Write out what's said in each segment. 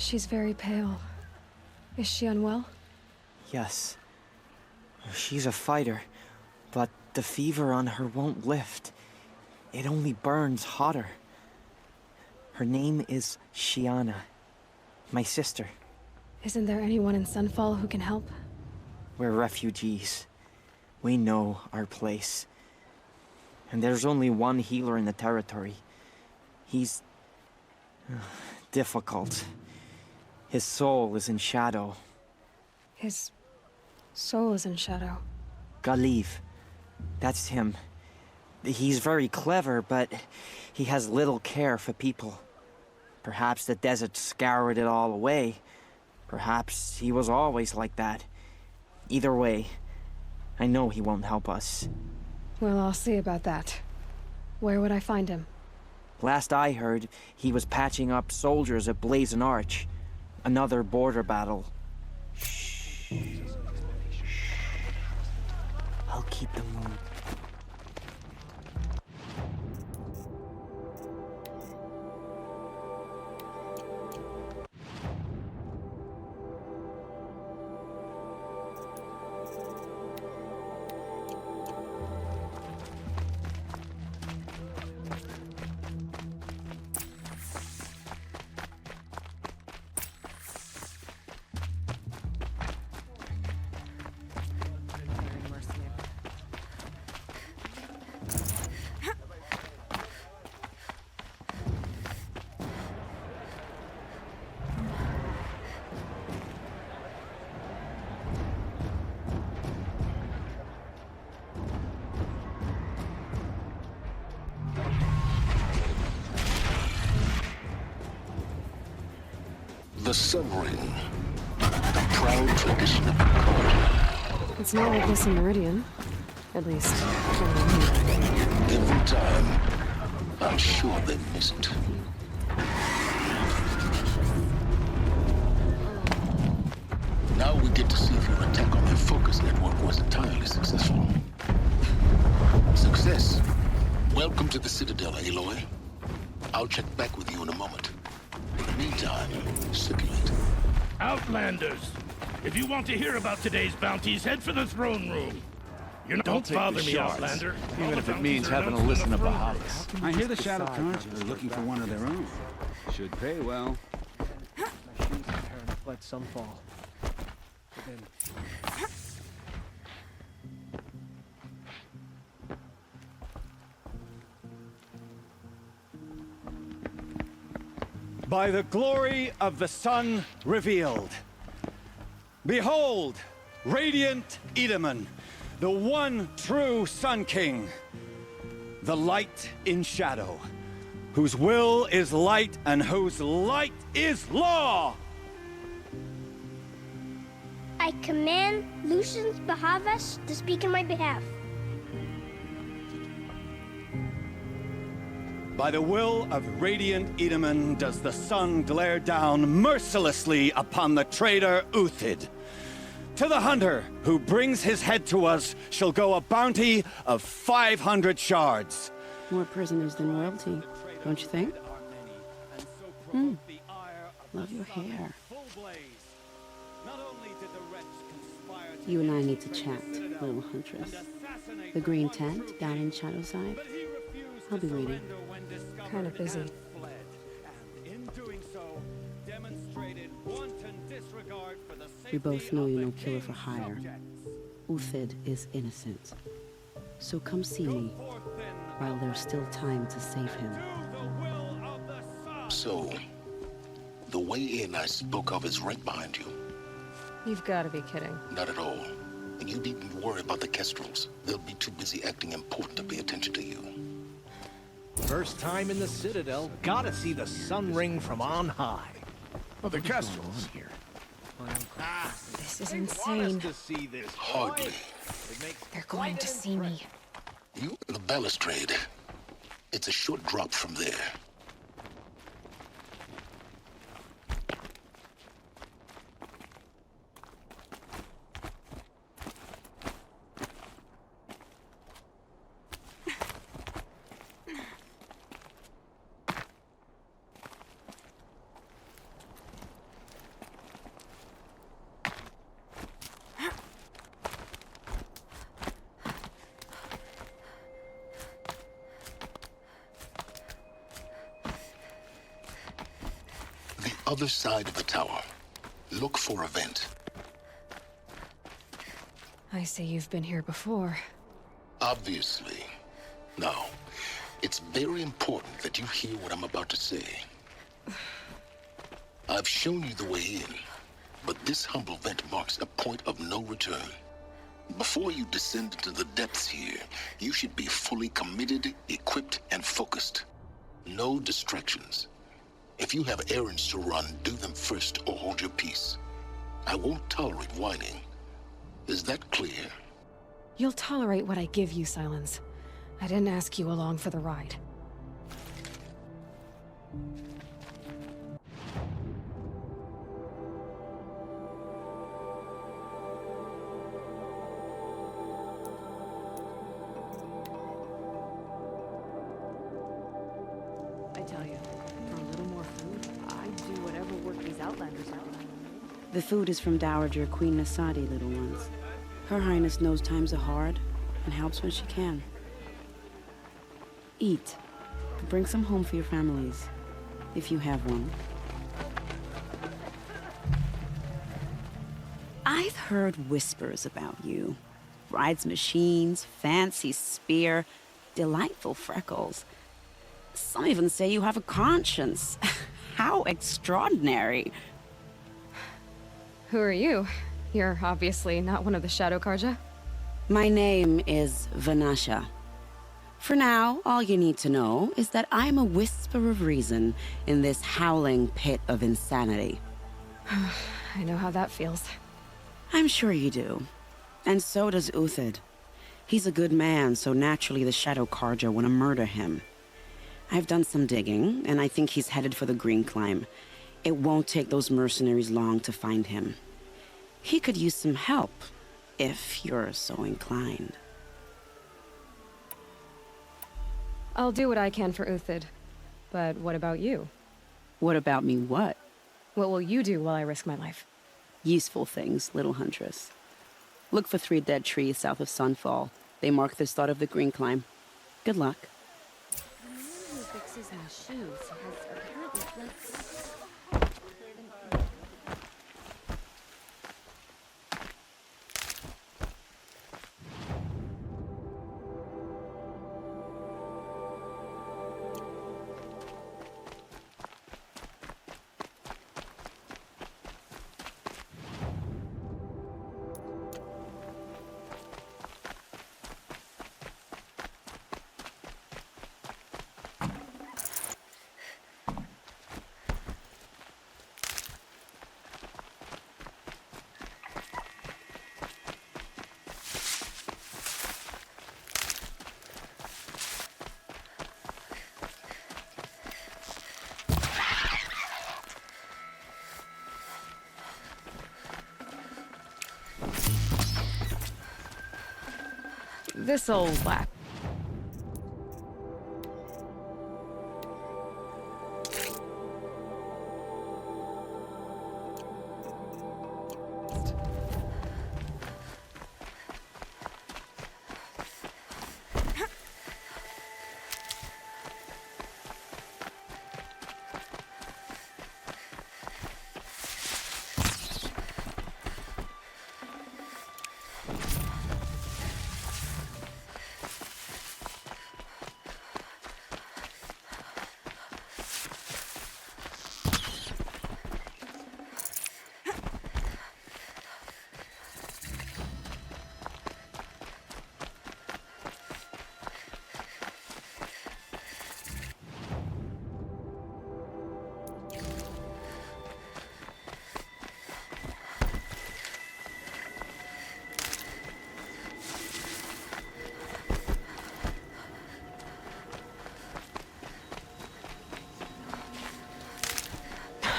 She's very pale. Is she unwell? Yes. She's a fighter, but the fever on her won't lift. It only burns hotter. Her name is Shiana, my sister. Isn't there anyone in Sunfall who can help? We're refugees. We know our place. And there's only one healer in the territory. He's... difficult. His soul is in shadow. His soul is in shadow. Galiv. That's him. He's very clever, but he has little care for people. Perhaps the desert scoured it all away. Perhaps he was always like that. Either way, I know he won't help us. Well, I'll see about that. Where would I find him? Last I heard, he was patching up soldiers at Blazon Arch. Another border battle. Shh. I'll keep the moon. The Sun Ring, the proud tradition of the court. It's not like this in Meridian. At least, Every time, I'm sure they miss it. Now we get to see if your attack on their focus network was entirely successful. Success. Welcome to the Citadel, Aloy. I'll check back with you in a moment. In the meantime, circulate. Outlanders! If you want to hear about today's bounties, head for the throne room. Don't bother me, Outlander. Even if it means having to listen to Bahavas. I hear the Shadow Currents are looking for one of their own. Should pay well. My shoes are tearing up like Sunfall. But then... By the glory of the sun revealed. Behold, radiant Edaman, the one true Sun King. The light in shadow, whose will is light and whose light is law. I command Lucius Bahavas to speak in my behalf. By the will of radiant Edaman does the sun glare down mercilessly upon the traitor Uthid. To the hunter who brings his head to us shall go a bounty of 500 shards. More prisoners than royalty, don't you think? Love your hair. You and I need to chat, little huntress. The green tent down in Shadowside. I'll be waiting. Kind of busy. We both know you're no killer for hire. Uthid is innocent. So come see me while there's still time to save him. So, the way in I spoke of is right behind you. You've got to be kidding. Not at all. And you needn't worry about the Kestrels. They'll be too busy acting important to pay attention to you. First time in the Citadel, gotta see the Sun Ring from on high. Well, the Kestrels here. This is insane. To see this. Hardly. They're going to see me. You the balustrade. It's a short drop from there. other side of the tower. Look for a vent. I see you've been here before. Obviously. Now, it's very important that you hear what I'm about to say. I've shown you the way in, but this humble vent marks a point of no return. Before you descend into the depths here, you should be fully committed, equipped, and focused. No distractions. If you have errands to run, do them first or hold your peace. I won't tolerate whining. Is that clear? You'll tolerate what I give you, Silence. I didn't ask you along for the ride. I tell you, for a little more food, I'd do whatever work these Outlanders are doing. The food is from Dowager Queen Nasadi, little ones. Her Highness knows times are hard and helps when she can. Eat. Bring some home for your families, if you have one. I've heard whispers about you. Rides machines, fancy spear, delightful freckles. Some even say you have a conscience. How extraordinary. Who are you? You're obviously not one of the Shadow Karja. My name is Vanasha. For now, all you need to know is that I'm a whisper of reason in this howling pit of insanity. I know how that feels. I'm sure you do. And so does Uthid. He's a good man, so naturally the Shadow Karja want to murder him. I've done some digging, and I think he's headed for the Green Climb. It won't take those mercenaries long to find him. He could use some help, if you're so inclined. I'll do what I can for Uthid. But what about you? What about me what? What will you do while I risk my life? Useful things, little huntress. Look for 3 dead trees south of Sunfall. They mark the start of the Green Climb. Good luck. The man who fixes my shoes has apparently fled. This'll last.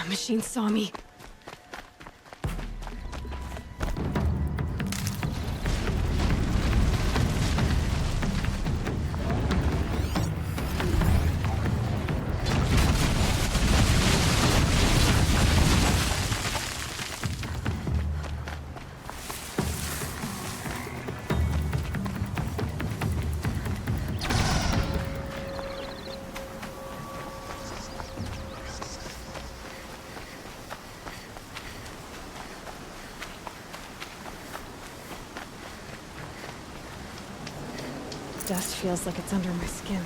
Machine saw me. dust feels like it's under my skin.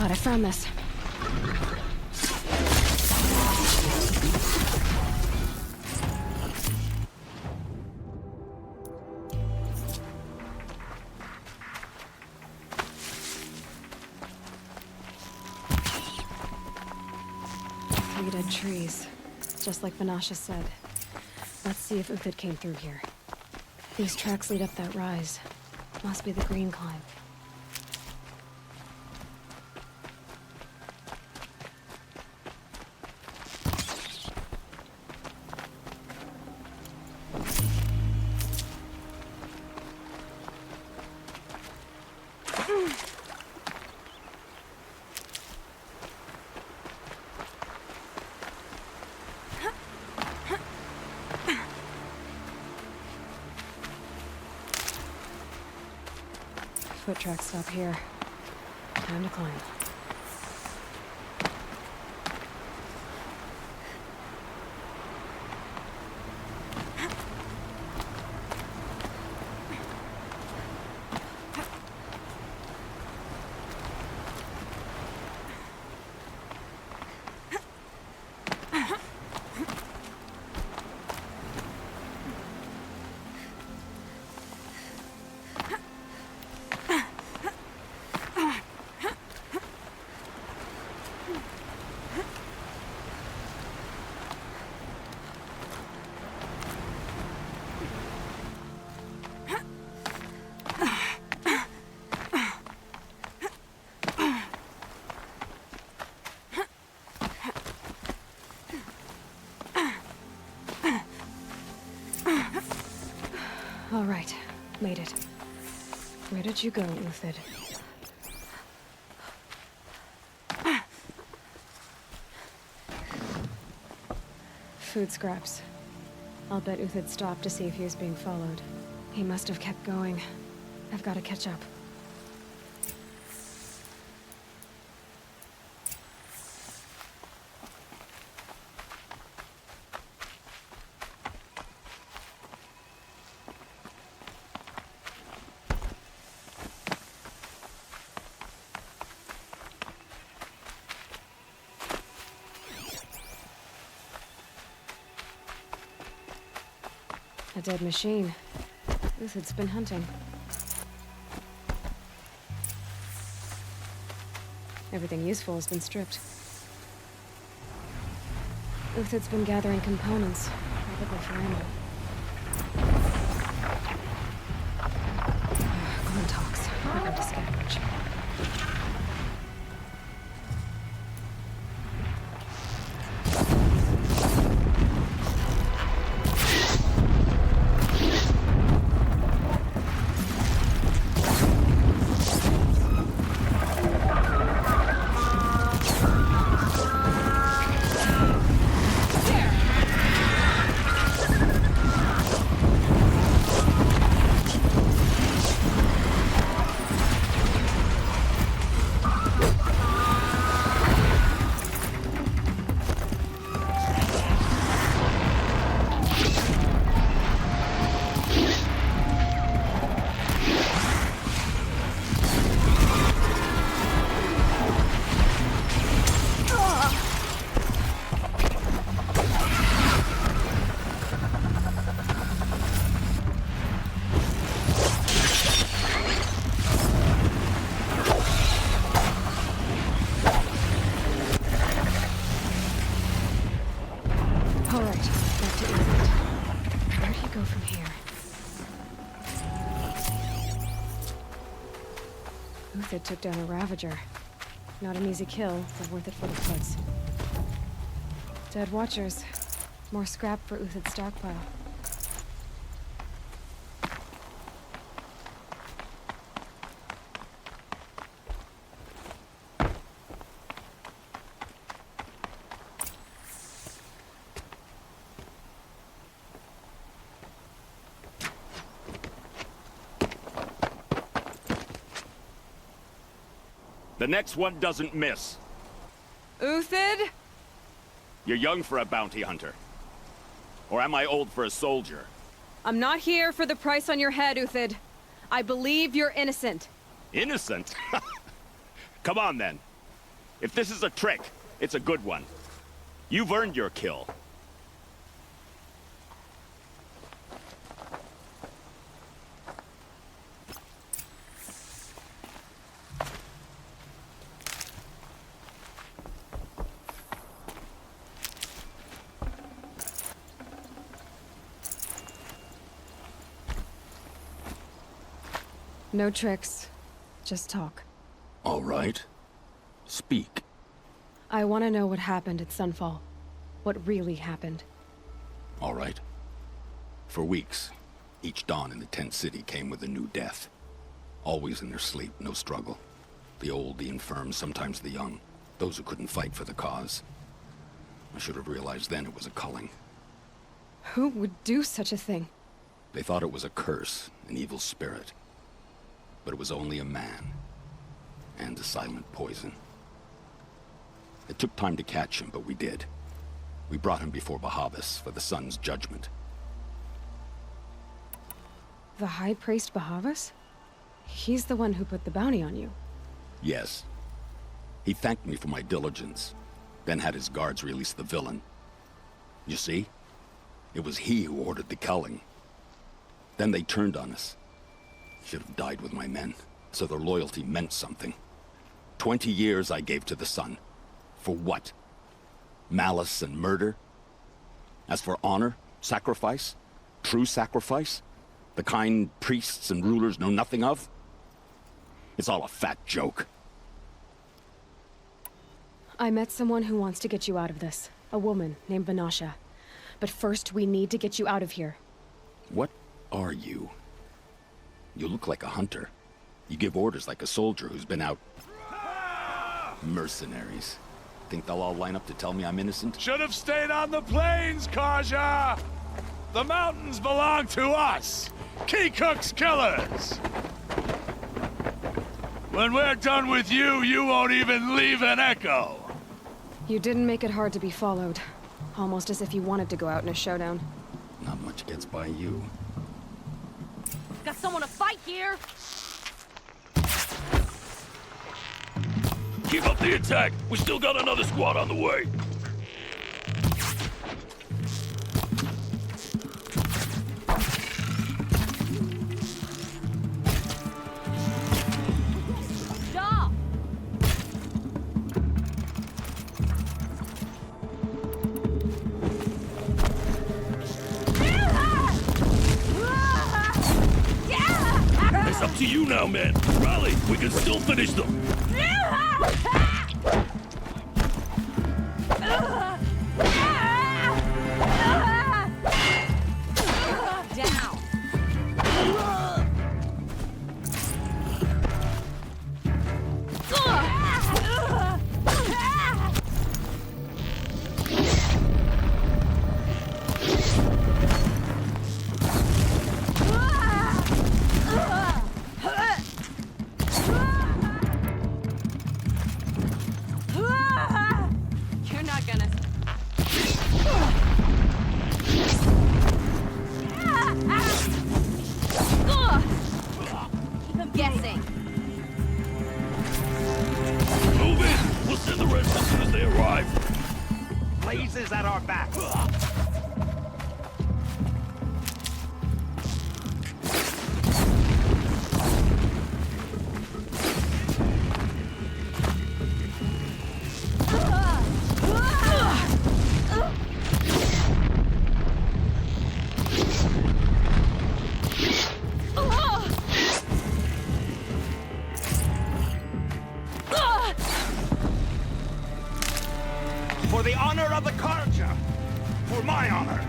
I found this. Three dead trees, just like Vanasha said. Let's see if Uthid came through here. These tracks lead up that rise. Must be the green climb. Foot tracks stop here. Time to climb. All right, made it. Where did you go, Uthid? Food scraps. I'll bet Uthid stopped to see if he was being followed. He must have kept going. I've got to catch up. A dead machine. Uthid's been hunting. Everything useful has been stripped. Uthid's been gathering components, probably for ammo. Glenn talks. I need to scavenge. Uthid took down a Ravager. Not an easy kill, but worth it for the foots. Dead Watchers. More scrap for Uthid's stockpile. The next one doesn't miss. Uthid? You're young for a bounty hunter. Or am I old for a soldier? I'm not here for the price on your head, Uthid. I believe you're innocent. Innocent? Come on, then. If this is a trick, it's a good one. You've earned your kill. No tricks. Just talk. All right. Speak. I want to know what happened at Sunfall. What really happened. All right. For weeks, each dawn in the tent city came with a new death. Always in their sleep, no struggle. The old, the infirm, sometimes the young. Those who couldn't fight for the cause. I should have realized then it was a culling. Who would do such a thing? They thought it was a curse, an evil spirit. But it was only a man. And a silent poison. It took time to catch him, but we did. We brought him before Bahavas for the sun's judgment. The High Priest Bahavas? He's the one who put the bounty on you. Yes. He thanked me for my diligence, then had his guards release the villain. You see? It was he who ordered the culling. Then they turned on us. Should have died with my men, so their loyalty meant something. 20 years I gave to the sun. For what? Malice and murder? As for honor, sacrifice, true sacrifice, the kind priests and rulers know nothing of? It's all a fat joke. I met someone who wants to get you out of this. A woman named Vanasha. But first, we need to get you out of here. What are you? You look like a hunter. You give orders like a soldier who's been out... Mercenaries. Think they'll all line up to tell me I'm innocent? Should have stayed on the plains, Kaja! The mountains belong to us! Keycook's killers! When we're done with you, you won't even leave an echo! You didn't make it hard to be followed. Almost as if you wanted to go out in a showdown. Not much gets by you. Got someone to fight here! Keep up the attack! We still got another squad on the way! Stop! It's up to you now, man. Rally! We can still finish them! Down! You're not gonna... Keep him guessing. Move in! We'll send the rest as soon as they arrive. Blazes at our back. For the honor of the Karja! For my honor!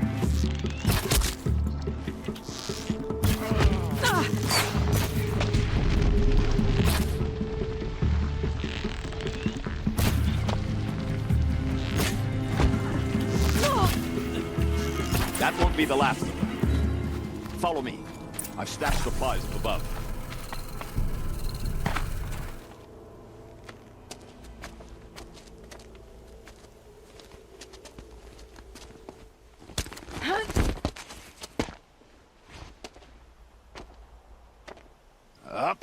That won't be the last of them. Follow me. I've stashed supplies up above.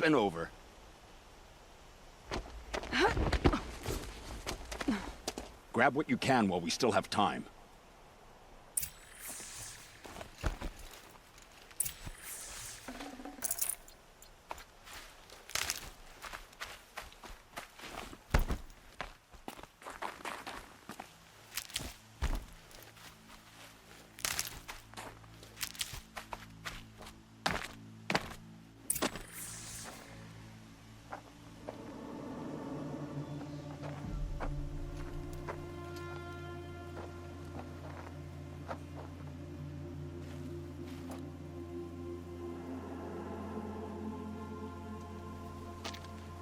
and over. Grab what you can while we still have time.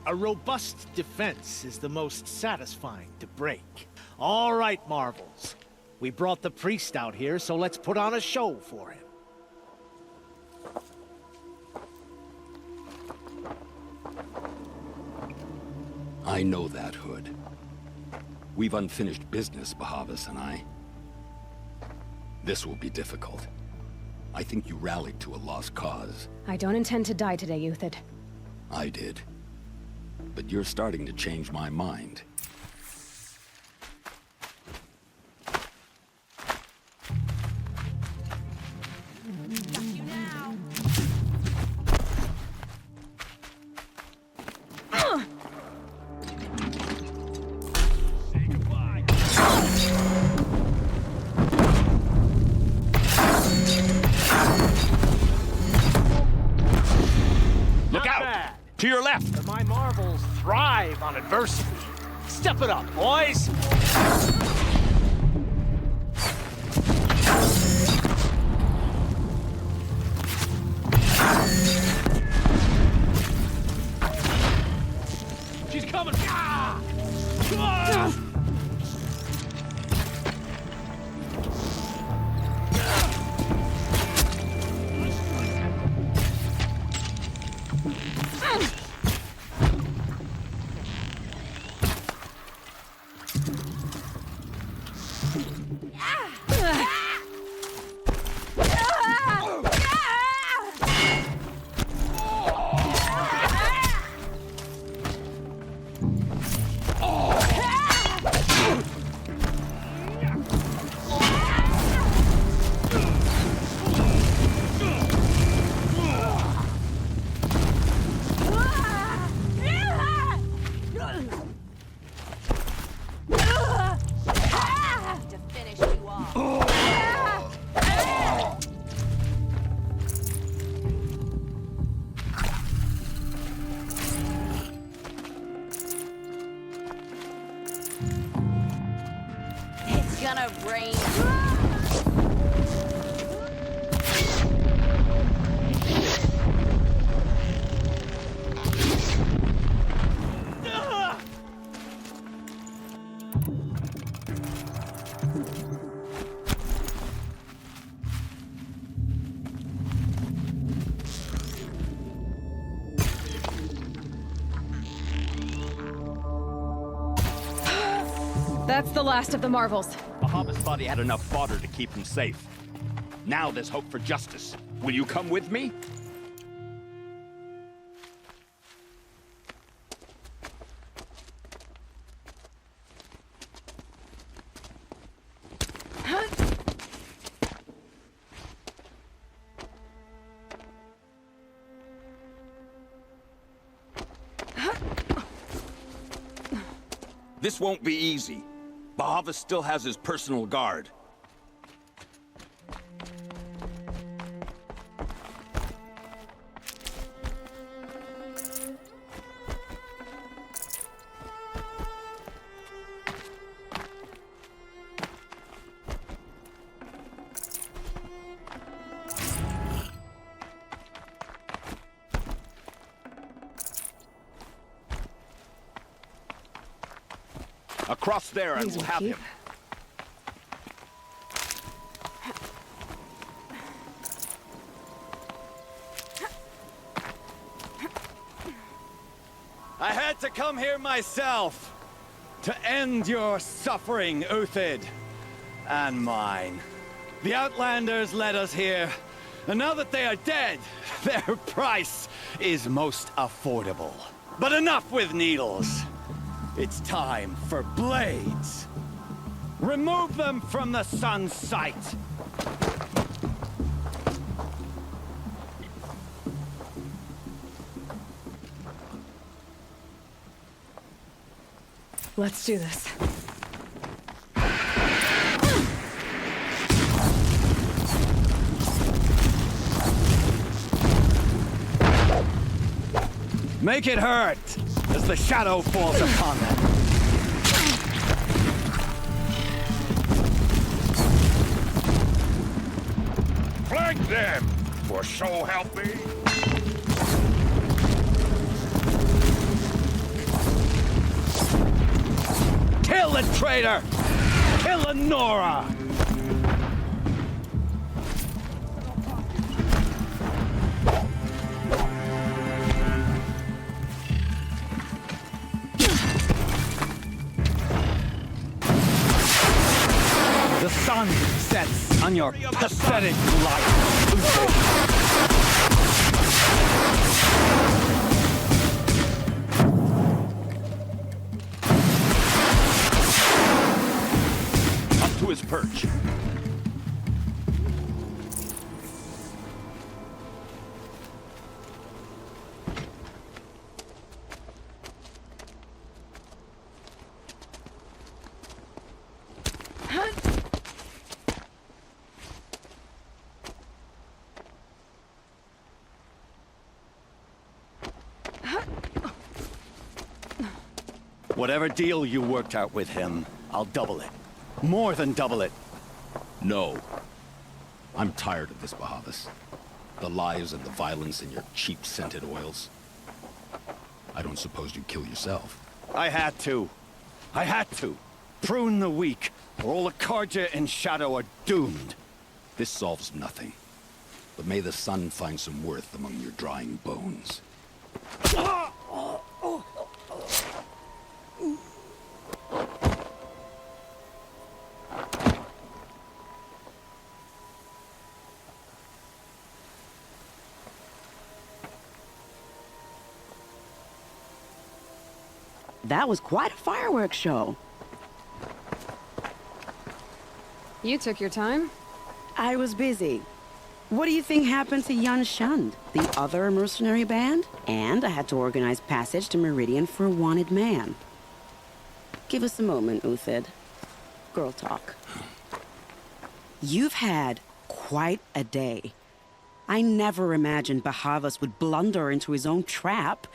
A robust defense is the most satisfying to break. All right, Marvels. We brought the priest out here, so let's put on a show for him. I know that, Hood. We've unfinished business, Bahavas and I. This will be difficult. I think you rallied to a lost cause. I don't intend to die today, Uthid. I did. But you're starting to change my mind. To your left! My Marvels thrive on adversity. Step it up, boys! She's coming! Ah! Come on! Gonna rain. That's the last of the Marvels. Bahamut's thought he had enough fodder to keep him safe. Now there's hope for justice. Will you come with me? This won't be easy. Bahavas still has his personal guard. Across there and we'll have him. I had to come here myself to end your suffering, Uthid, and mine. The Outlanders led us here, and now that they are dead, Their price is most affordable. But enough with needles. It's time for blades. Remove them from the sun's sight. Let's do this. Make it hurt as the shadow falls upon them. Flank them, for so help me. Kill the traitor! Kill Lenora! The sun sets on your pathetic life. Up to his perch. Whatever deal you worked out with him, I'll double it. More than double it. No. I'm tired of this, Bahavas. The lies and the violence and your cheap scented oils. I don't suppose you'd kill yourself. I had to. I had to. Prune the weak, or all the Karja and Shadow are doomed. This solves nothing. But may the sun find some worth among your drying bones. That was quite a fireworks show. You took your time. I was busy. What do you think happened to Yun Shund, the other mercenary band? And I had to organize passage to Meridian for a wanted man. Give us a moment, Uthid. Girl talk. You've had quite a day. I never imagined Bahavas would blunder into his own trap.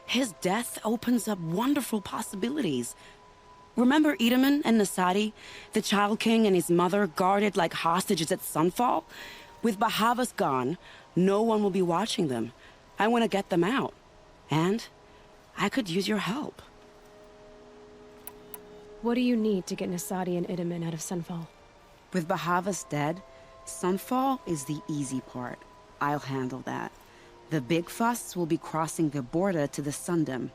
His death opens up wonderful possibilities. Remember Edaman and Nasadi, the Child King and his mother guarded like hostages at Sunfall? With Bahavas gone, no one will be watching them. I want to get them out. And I could use your help. What do you need to get Nasadi and Edaman out of Sunfall? With Bahavas dead, Sunfall is the easy part. I'll handle that. The big fuss will be crossing the border to the Sundom.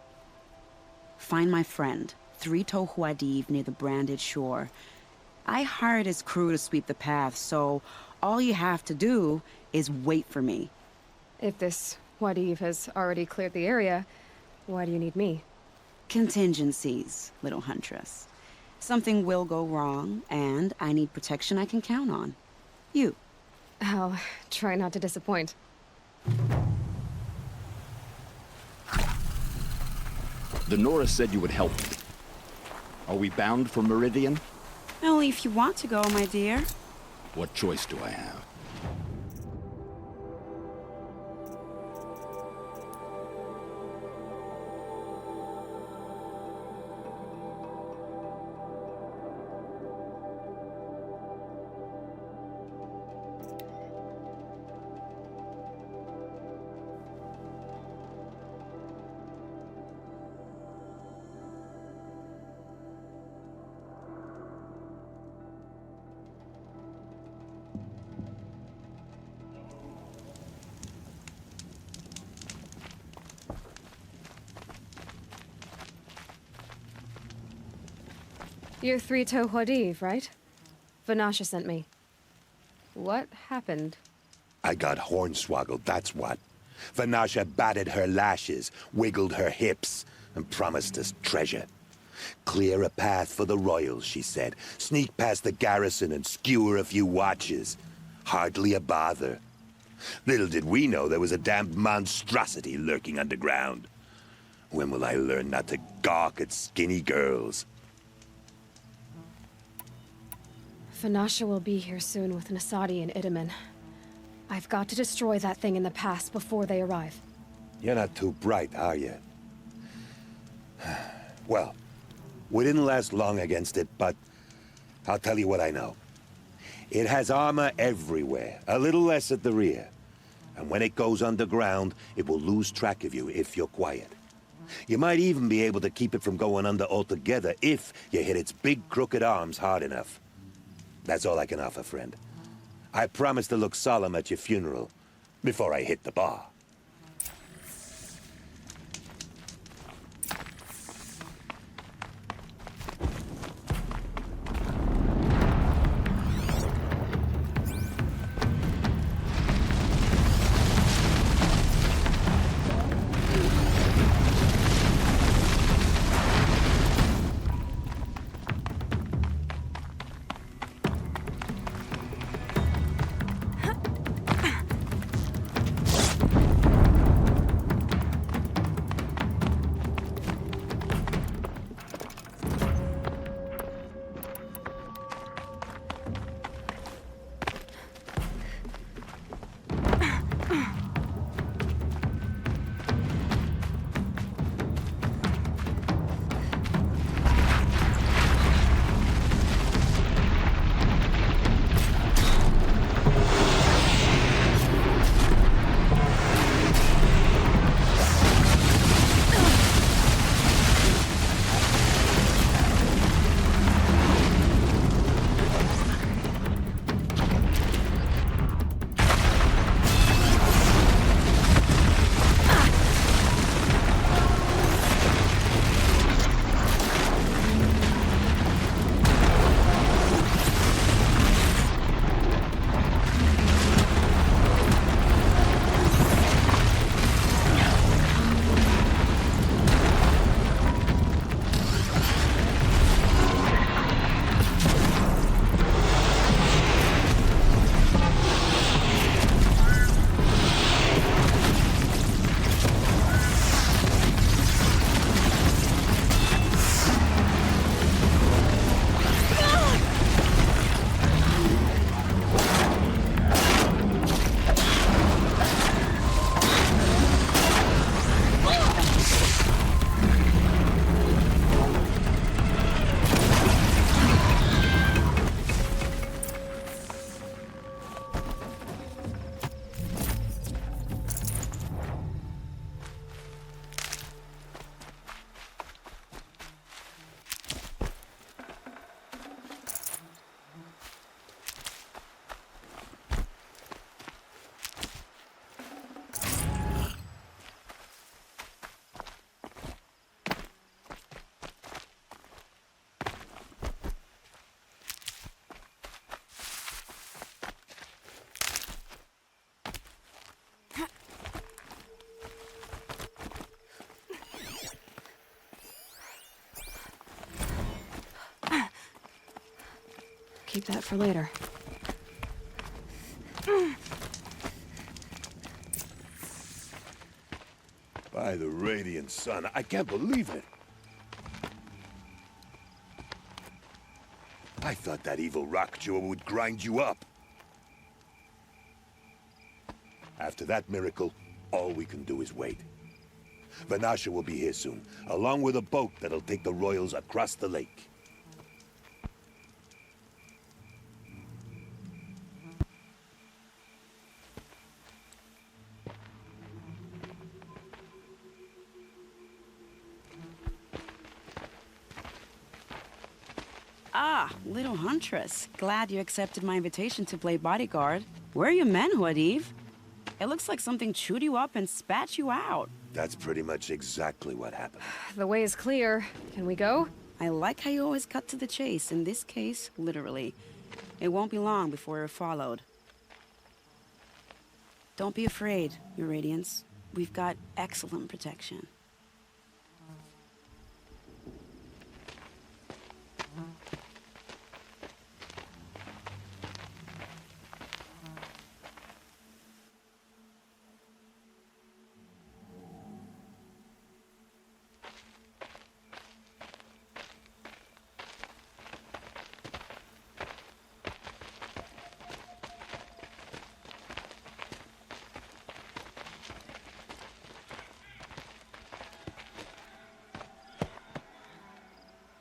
Find my friend, Three-Toe Huadiv, near the branded shore. I hired his crew to sweep the path, so all you have to do is wait for me. If this Huadiv has already cleared the area, why do you need me? Contingencies, little huntress. Something will go wrong, and I need protection I can count on. You. I'll try not to disappoint. The Nora said you would help me. Are we bound for Meridian? Only if you want to go, my dear. What choice do I have? You're Three-Toe Huadiv, right? Vanasha sent me. What happened? I got hornswoggled, that's what. Vanasha batted her lashes, wiggled her hips, and promised us treasure. Clear a path for the royals, she said. Sneak past the garrison and skewer a few watches. Hardly a bother. Little did we know there was a damned monstrosity lurking underground. When will I learn not to gawk at skinny girls? Vanasha will be here soon with Nasadi and Itamen. I've got to destroy that thing in the past before they arrive. You're not too bright, are you? Well, we didn't last long against it, but I'll tell you what I know. It has armor everywhere, a little less at the rear. And when it goes underground, it will lose track of you if you're quiet. You might even be able to keep it from going under altogether if you hit its big crooked arms hard enough. That's all I can offer, friend. I promise to look solemn at your funeral before I hit the bar. Keep that for later. By the radiant sun, I can't believe it. I thought that evil rock jaw would grind you up. After that miracle, all we can do is wait. Vanasha will be here soon, along with a boat that'll take the royals across the lake. Ah, little huntress. Glad you accepted my invitation to play bodyguard. Where are your manhood, Eve? It looks like something chewed you up and spat you out. That's pretty much exactly what happened. The way is clear. Can we go? I like how you always cut to the chase. In this case, literally. It won't be long before you're followed. Don't be afraid, Your Radiance. we've got excellent protection.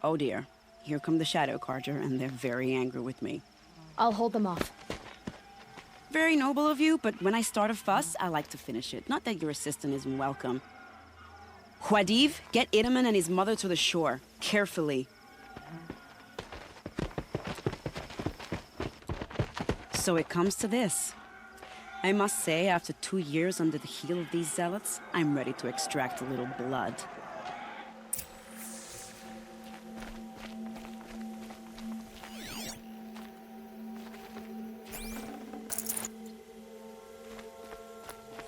Oh dear, here come the Shadow Carja, and they're very angry with me. I'll hold them off. Very noble of you, but when I start a fuss, I like to finish it. Not that your assistant isn't welcome. Huadiv, get Itaman and his mother to the shore. Carefully. So it comes to this. I must say, after 2 years under the heel of these zealots, I'm ready to extract a little blood.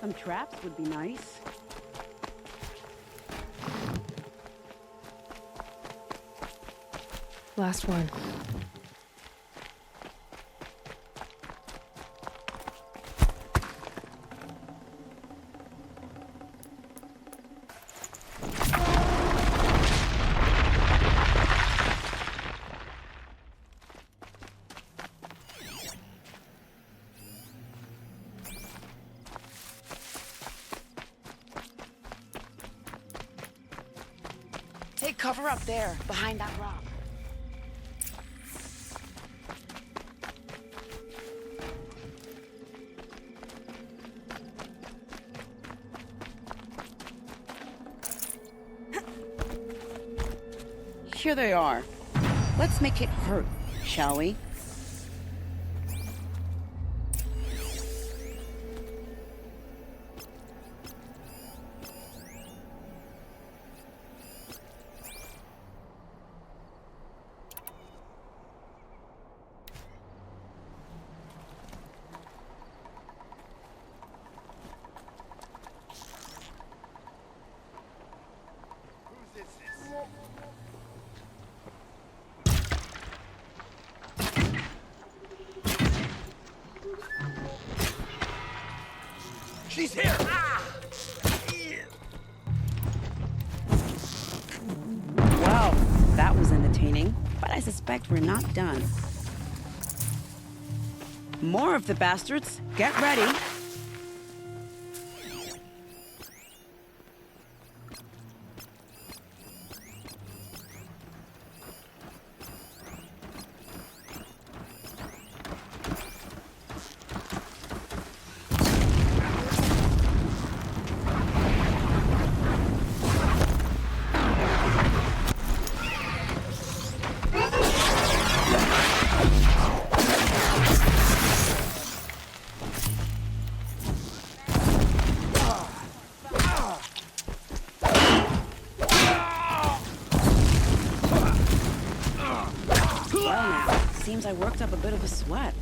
Some traps would be nice. Last one. Take cover up there, behind that rock. Here they are. Let's make it hurt, shall we? She's here! Wow, that was entertaining, but I suspect we're not done. More of the bastards. Get ready. Seems I worked up a bit of a sweat.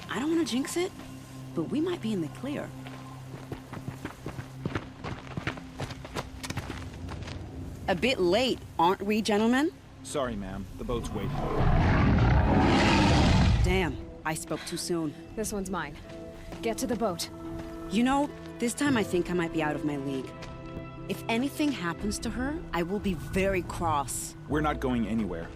I don't want to jinx it, but we might be in the clear. A bit late, aren't we, gentlemen? Sorry, ma'am. The boat's waiting. Damn, I spoke too soon. This one's mine. Get to the boat. You know, this time I think I might be out of my league. If anything happens to her, I will be very cross. We're not going anywhere.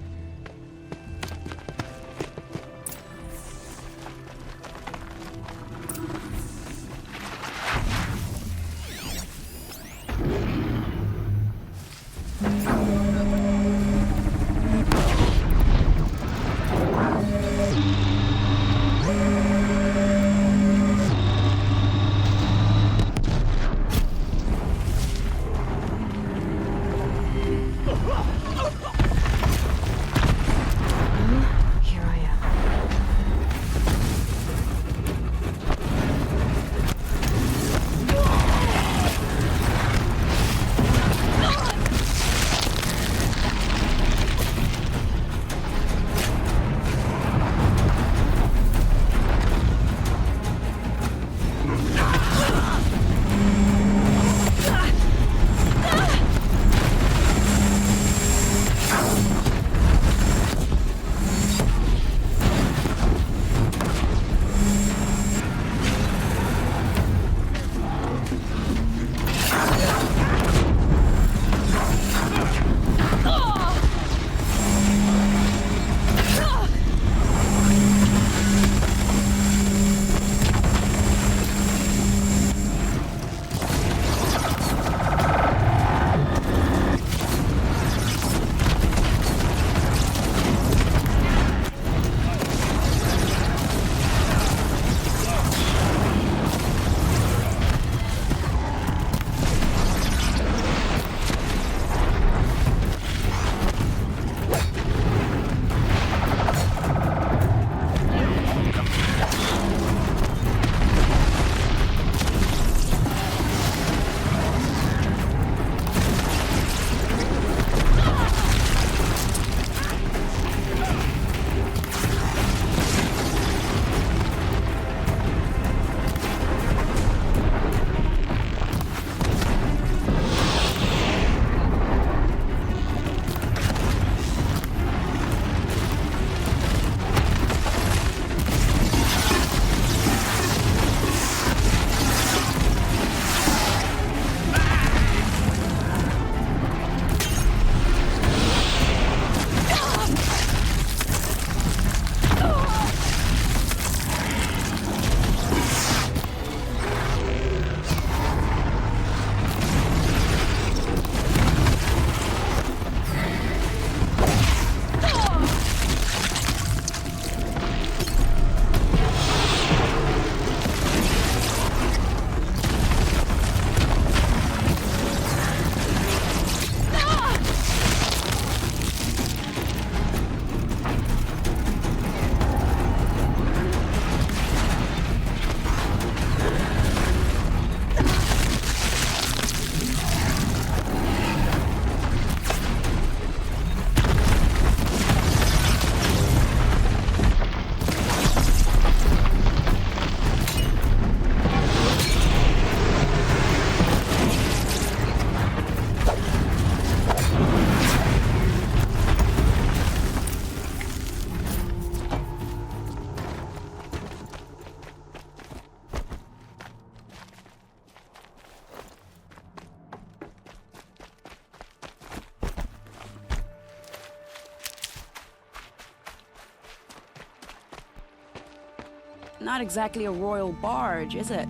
Not exactly a royal barge, is it?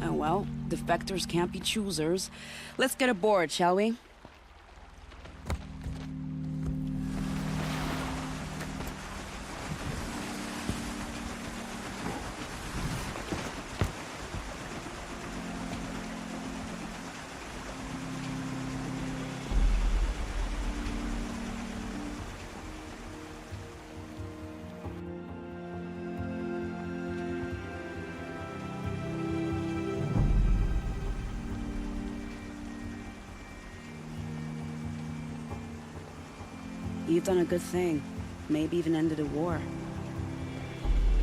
Oh well, defectors can't be choosers. Let's get aboard, shall we? You've done a good thing. Maybe even ended a war.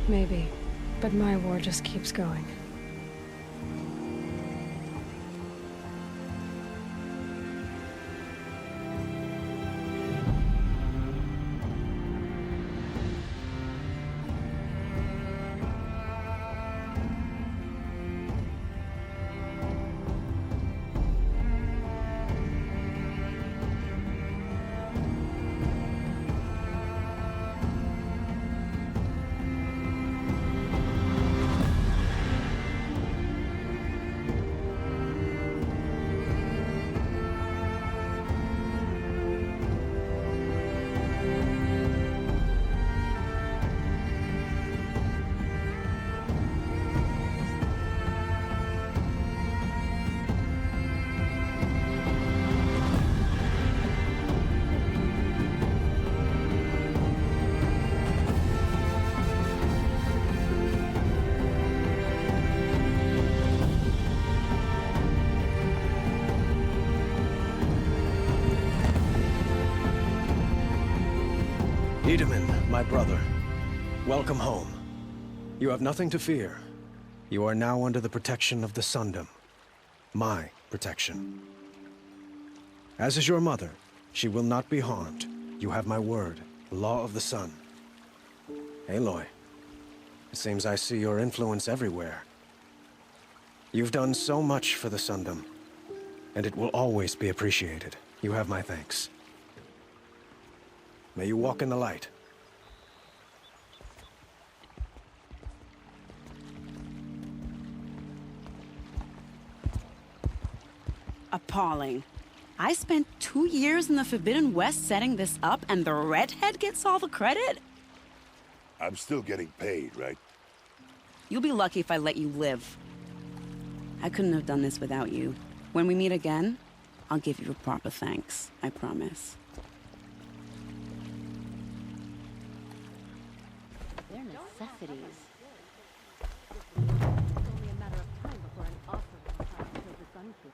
Maybe. But my war just keeps going. Wiedemann, my brother, welcome home. You have nothing to fear. You are now under the protection of the Sundom. My protection. As is your mother, she will not be harmed. You have my word, the law of the sun. Aloy, it seems I see your influence everywhere. You've done so much for the Sundom, and it will always be appreciated. You have my thanks. May you walk in the light. Appalling. I spent 2 years in the Forbidden West setting this up, and the redhead gets all the credit? I'm still getting paid, right? You'll be lucky if I let you live. I couldn't have done this without you. When we meet again, I'll give you a proper thanks. I promise. They're necessities. It's only a matter of time before an offering tries to kill the Sun King.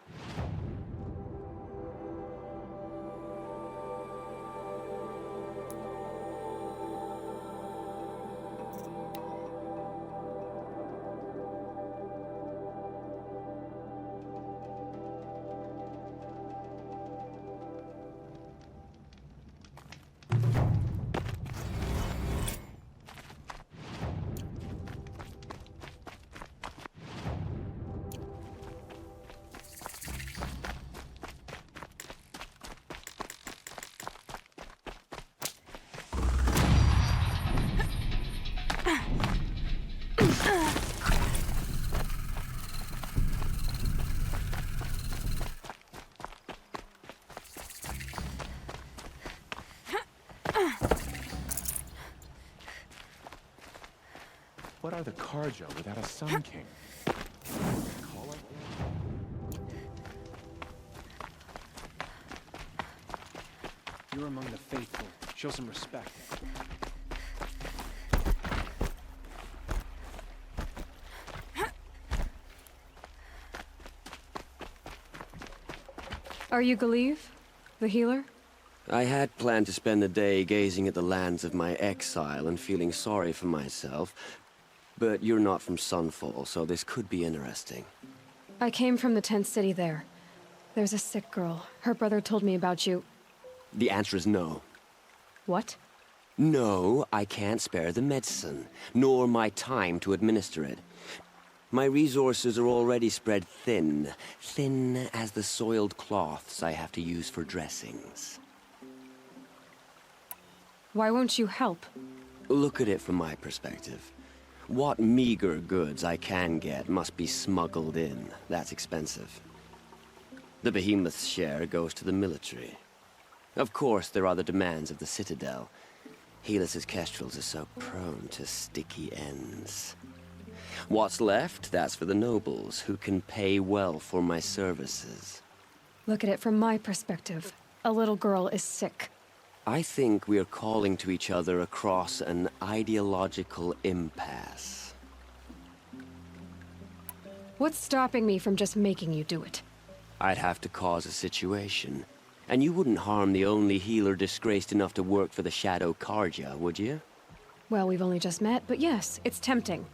What are the Karja without a Sun King? Call it? You're among the faithful. Show some respect. Are you Galeev, the healer? I had planned to spend the day gazing at the lands of my exile and feeling sorry for myself, but you're not from Sunfall, so this could be interesting. I came from the tent city there. There's a sick girl. Her brother told me about you. The answer is no. What? No, I can't spare the medicine, nor my time to administer it. My resources are already spread thin, thin as the soiled cloths I have to use for dressings. Why won't you help? Look at it from my perspective. What meager goods I can get must be smuggled in. That's expensive. The behemoth's share goes to the military. Of course, there are the demands of the Citadel. Helis's kestrels are so prone to sticky ends. What's left, that's for the nobles, who can pay well for my services. Look at it from my perspective. A little girl is sick. I think we are calling to each other across an ideological impasse. What's stopping me from just making you do it? I'd have to cause a situation. And you wouldn't harm the only healer disgraced enough to work for the Shadow Karja, would you? Well, we've only just met, but yes, it's tempting.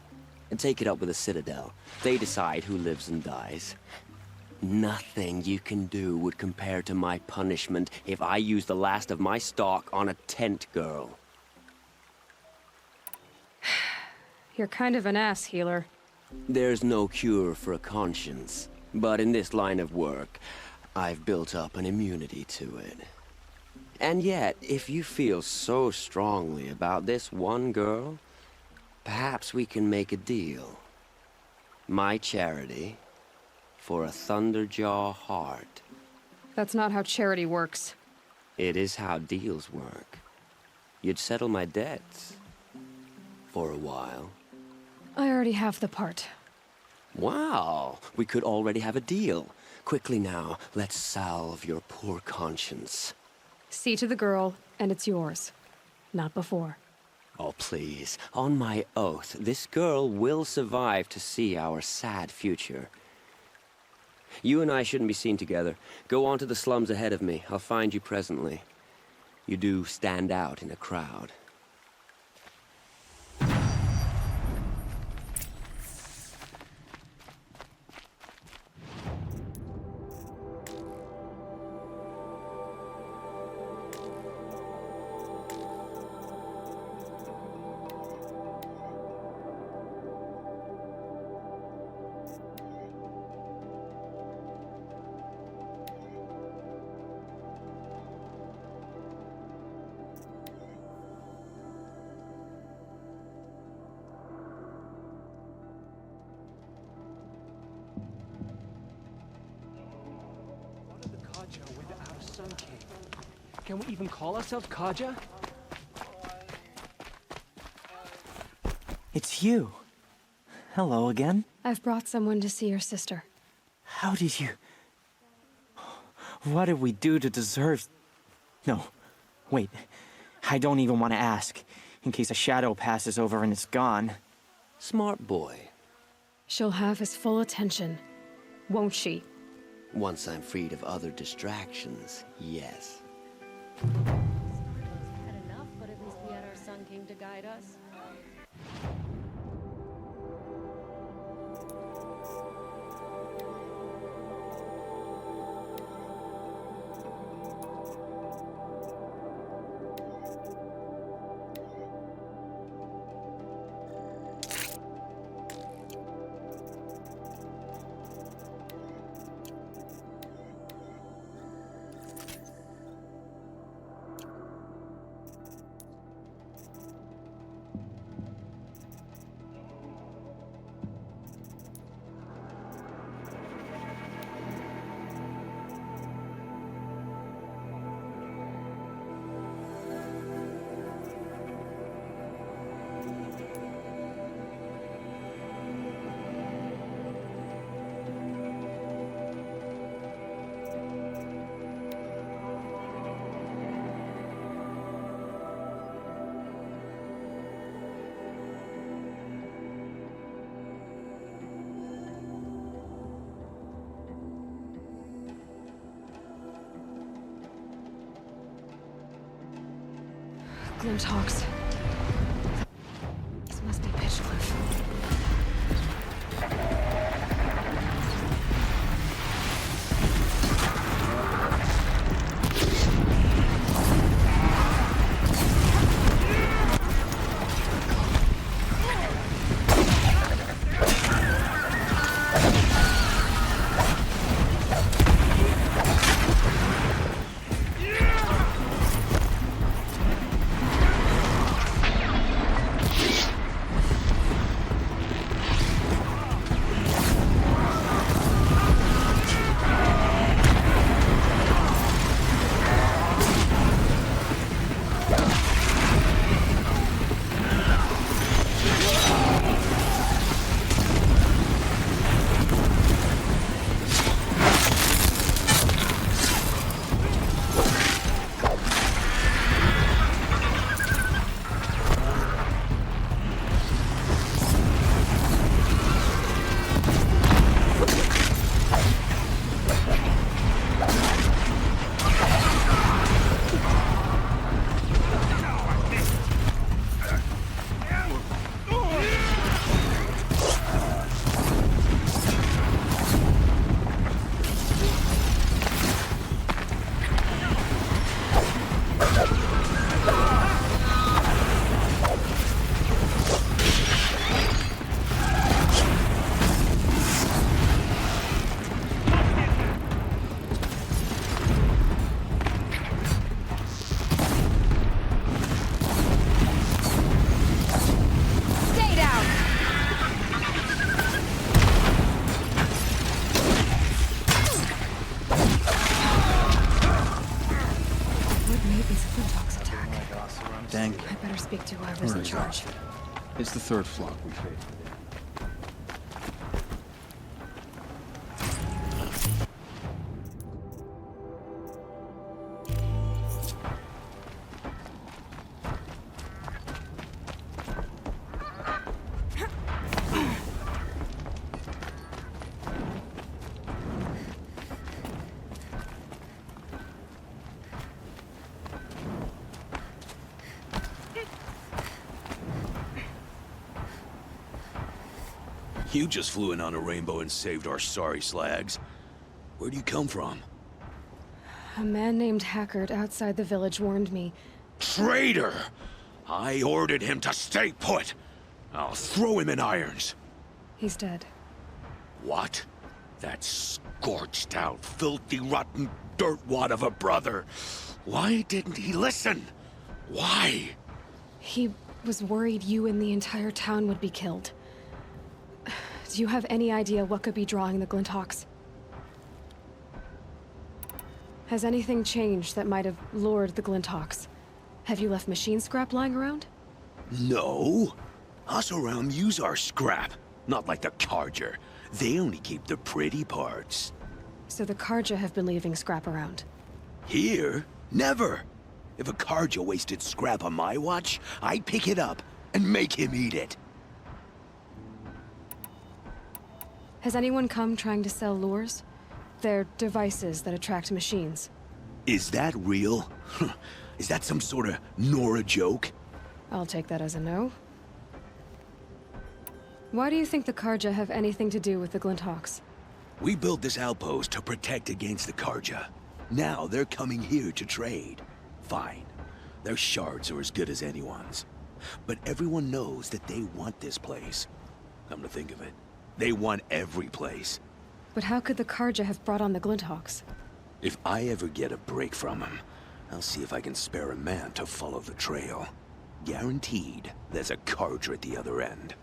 And take it up with the Citadel. They decide who lives and dies. Nothing you can do would compare to my punishment if I use the last of my stock on a tent girl. You're kind of an ass, healer. There's no cure for a conscience. But in this line of work, I've built up an immunity to it. And yet, if you feel so strongly about this one girl, perhaps we can make a deal. My charity for a Thunderjaw heart. That's not how charity works. It is how deals work. You'd settle my debts. For a while. I already have the part. Wow, we could already have a deal. Quickly now, let's salve your poor conscience. See to the girl, and it's yours. Not before. Oh, please. On my oath, this girl will survive to see our sad future. You and I shouldn't be seen together. Go on to the slums ahead of me. I'll find you presently. You do stand out in a crowd. Can we even call ourselves Karja? It's you. Hello again. I've brought someone to see your sister. How did you... What did we do to deserve... No, wait. I don't even want to ask, in case a shadow passes over and it's gone. Smart boy. She'll have his full attention, won't she? Once I'm freed of other distractions, yes. Had enough, but at least we had our Sun King to guide us. Glint Hawks. This must be Pitchcliff. Satan's Flintox attack. Dang. I better speak to whoever's in charge. It's the third flock we faced. You just flew in on a rainbow and saved our sorry slags. Where'd you come from? A man named Hackard outside the village warned me. Traitor! I ordered him to stay put! I'll throw him in irons! He's dead. What? That scorched out, filthy, rotten dirtwad of a brother! Why didn't he listen? Why? He was worried you and the entire town would be killed. Do you have any idea what could be drawing the Glinthawks? Has anything changed that might have lured the Glinthawks? Have you left machine scrap lying around? No. Us around use our scrap. Not like the Carja. They only keep the pretty parts. So the Carja have been leaving scrap around? Here? Never. If a Carja wasted scrap on my watch, I'd pick it up and make him eat it. Has anyone come trying to sell lures? They're devices that attract machines. Is that real? Is that some sort of Nora joke? I'll take that as a no. Why do you think the Carja have anything to do with the Glinthawks? We built this outpost to protect against the Carja. Now they're coming here to trade. Fine. Their shards are as good as anyone's. But everyone knows that they want this place. Come to think of it, they want every place. But how could the Carja have brought on the Glinthawks? If I ever get a break from them, I'll see if I can spare a man to follow the trail. Guaranteed, there's a Carja at the other end.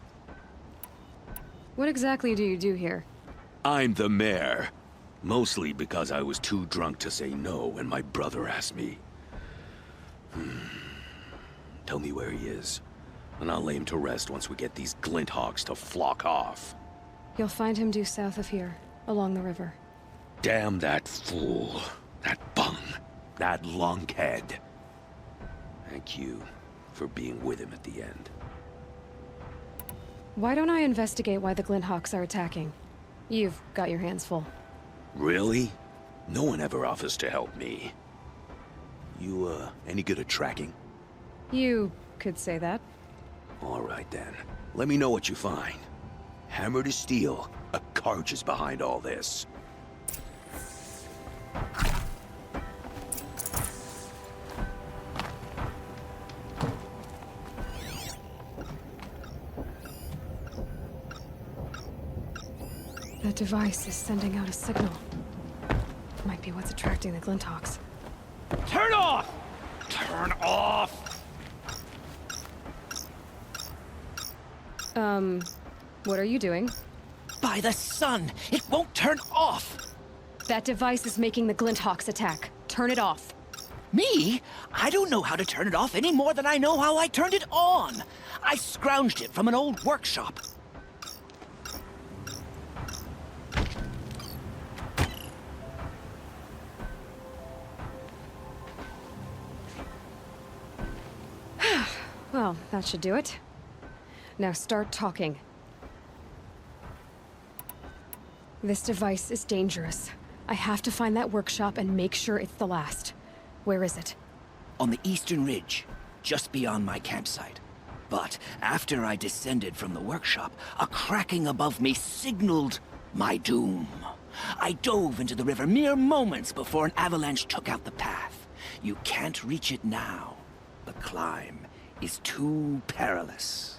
What exactly do you do here? I'm the mayor. Mostly because I was too drunk to say no when my brother asked me. Tell me where he is, and I'll lay him to rest once we get these Glinthawks to flock off. You'll find him due south of here, along the river. Damn that fool. That bung. That lunkhead. Thank you for being with him at the end. Why don't I investigate why the Glinthawks are attacking? You've got your hands full. Really? No one ever offers to help me. You, any good at tracking? You could say that. All right, then. Let me know what you find. Hammer to steel, a Carja's behind all this. That device is sending out a signal. Might be what's attracting the Glinthawks. Turn off! Turn off! What are you doing? By the sun! It won't turn off! That device is making the Glinthawks attack. Turn it off. Me? I don't know how to turn it off any more than I know how I turned it on. I scrounged it from an old workshop. Well, that should do it. Now start talking. This device is dangerous. I have to find that workshop and make sure it's the last. Where is it? On the eastern ridge, just beyond my campsite. But after I descended from the workshop, a cracking above me signaled my doom. I dove into the river mere moments before an avalanche took out the path. You can't reach it now. The climb is too perilous.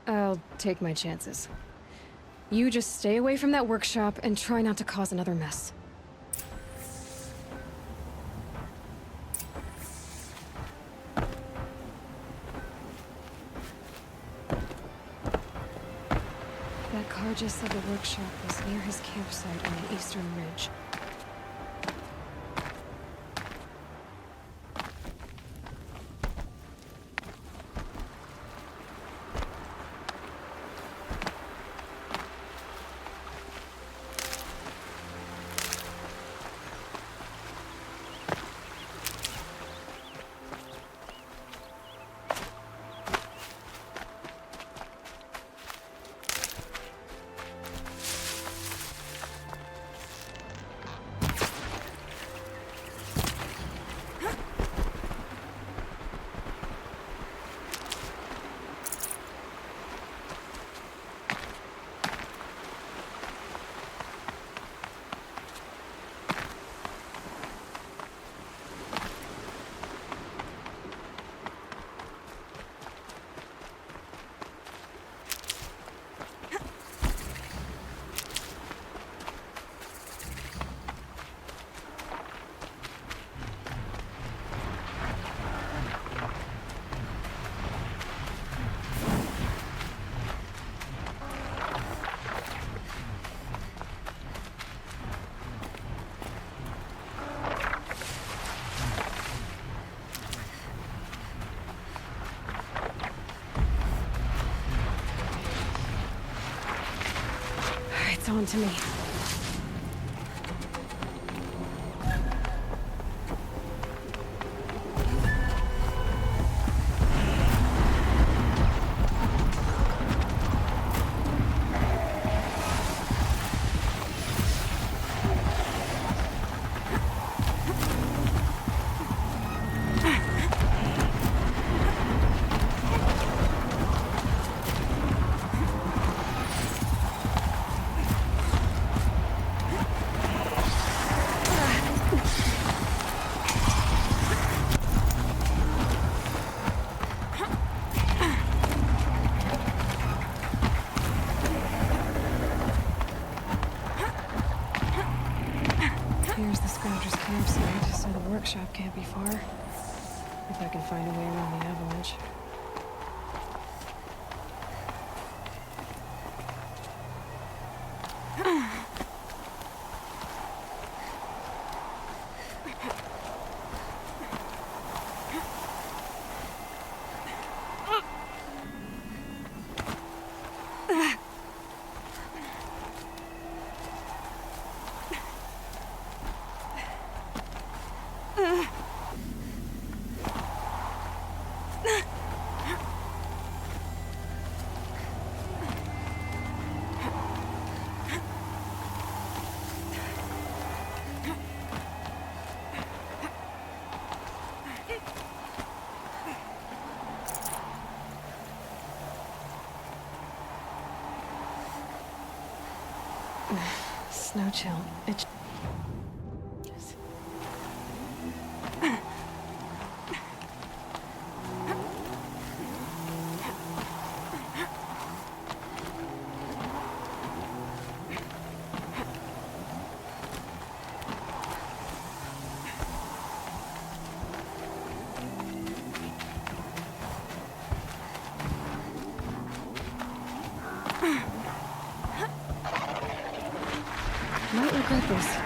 I'll take my chances. You just stay away from that workshop and try not to cause another mess. That Carja said the workshop was near his campsite on the eastern ridge. on to me. Here's the Scourger's campsite, so the workshop can't be far. If I can find a way around the avalanche. Snow chill. It... Might regret this.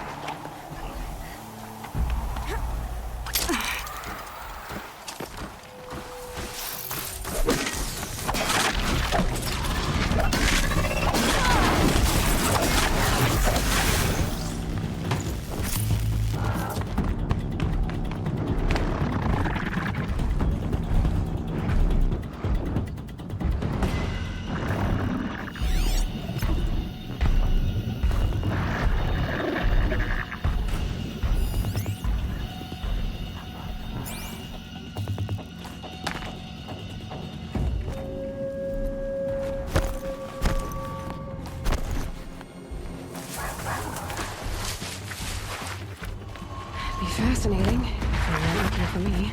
Be fascinating if they weren't looking for me.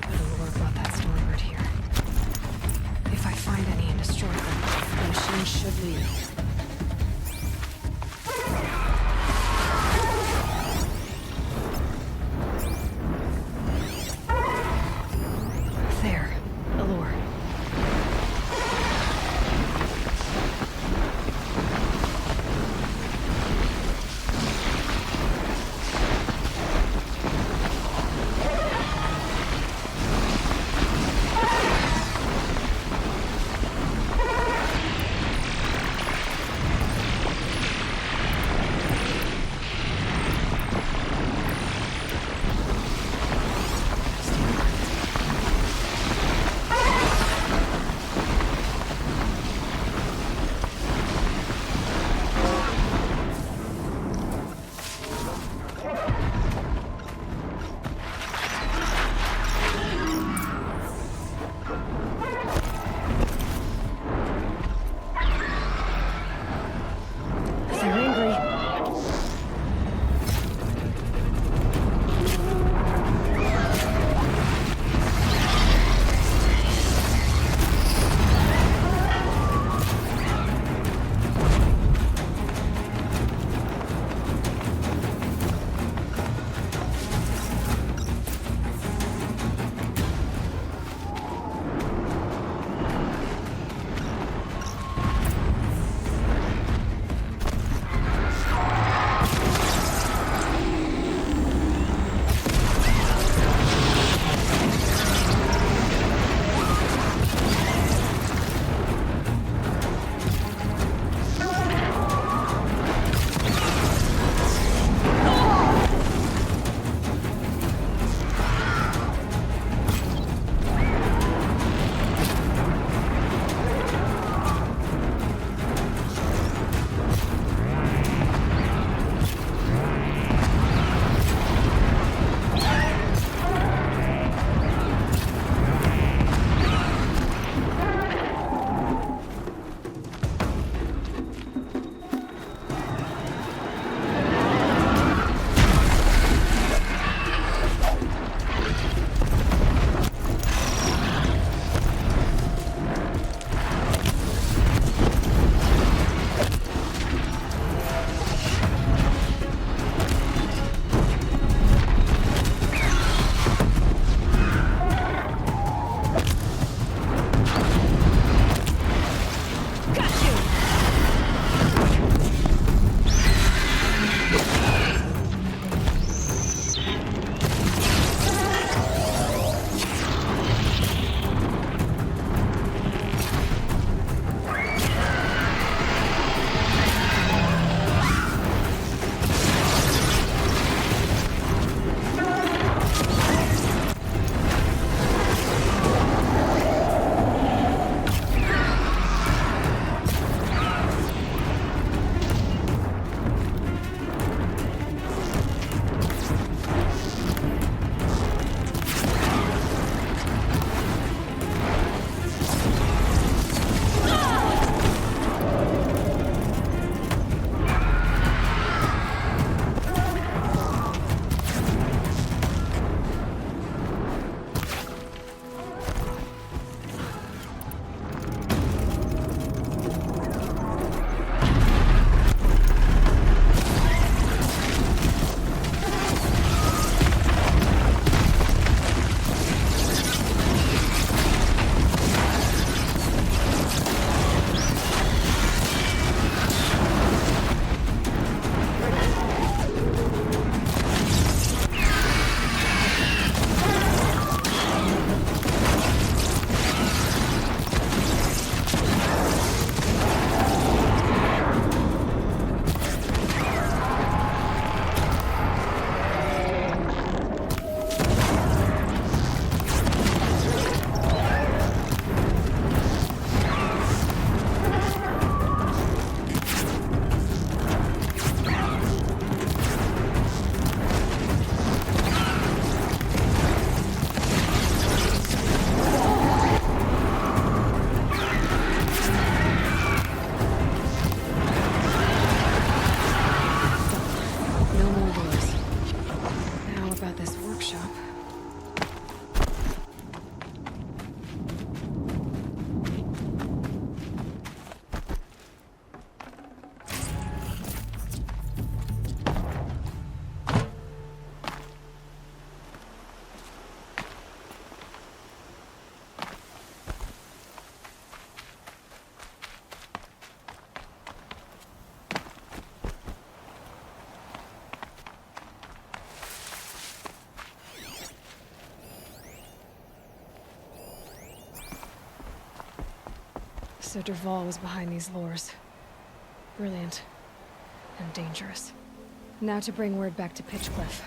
Better work about that stormbird here. If I find any and destroy them, the machine should leave. There, Allure. So Dervahl was behind these lures. Brilliant. And dangerous. Now to bring word back to Pitchcliff.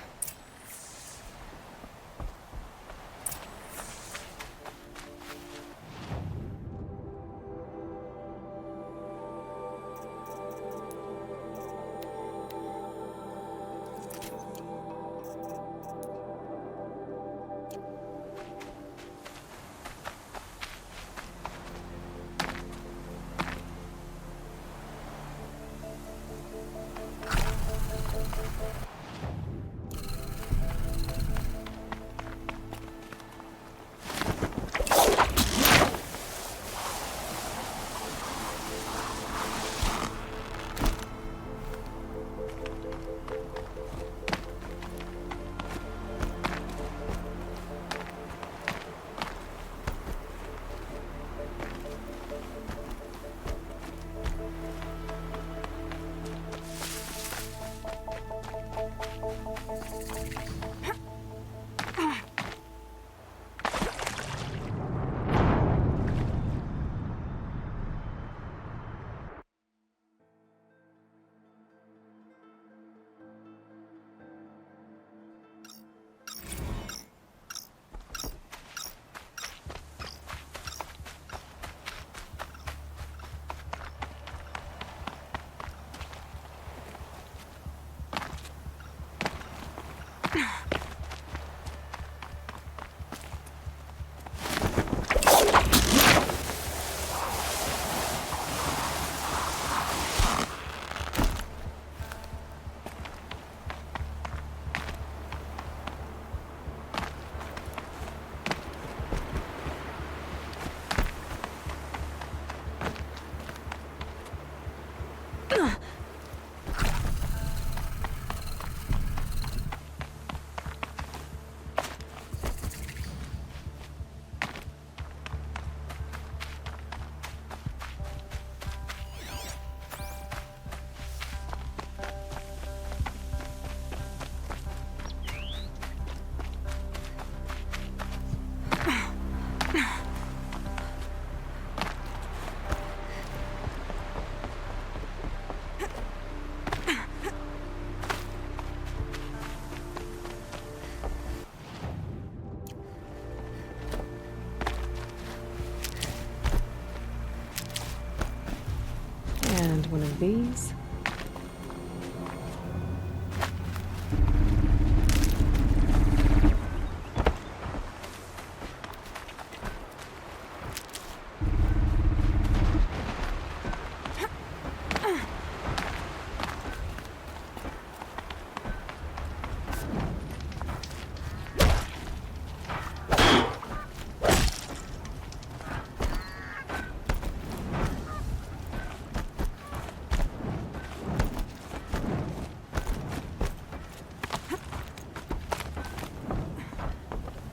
And one of these.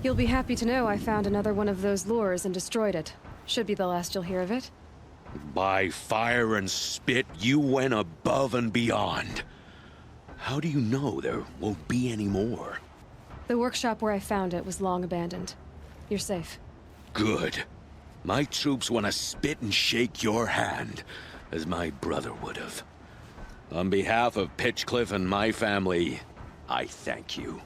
You'll be happy to know I found another one of those lures and destroyed it. Should be the last you'll hear of it. By fire and spit, you went above and beyond. How do you know there won't be any more? The workshop where I found it was long abandoned. You're safe. Good. My troops want to spit and shake your hand, as my brother would have. On behalf of Pitchcliff and my family, I thank you.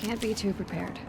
Can't be too prepared.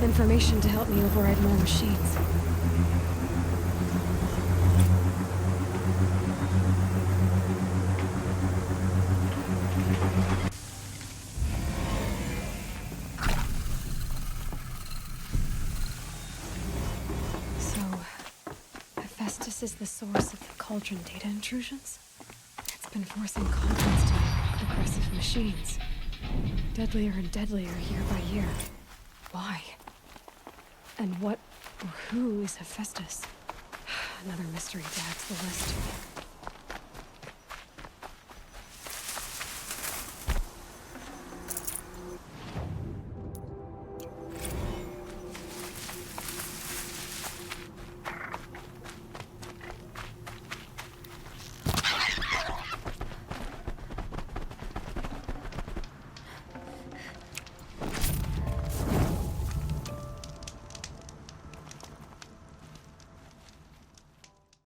information to help me override more machines. Hephaestus is the source of the Cauldron data intrusions? It's been forcing Cauldrons to make aggressive machines. Deadlier and deadlier year by year. Why? And what or who is Hephaestus? Another mystery to add to the list.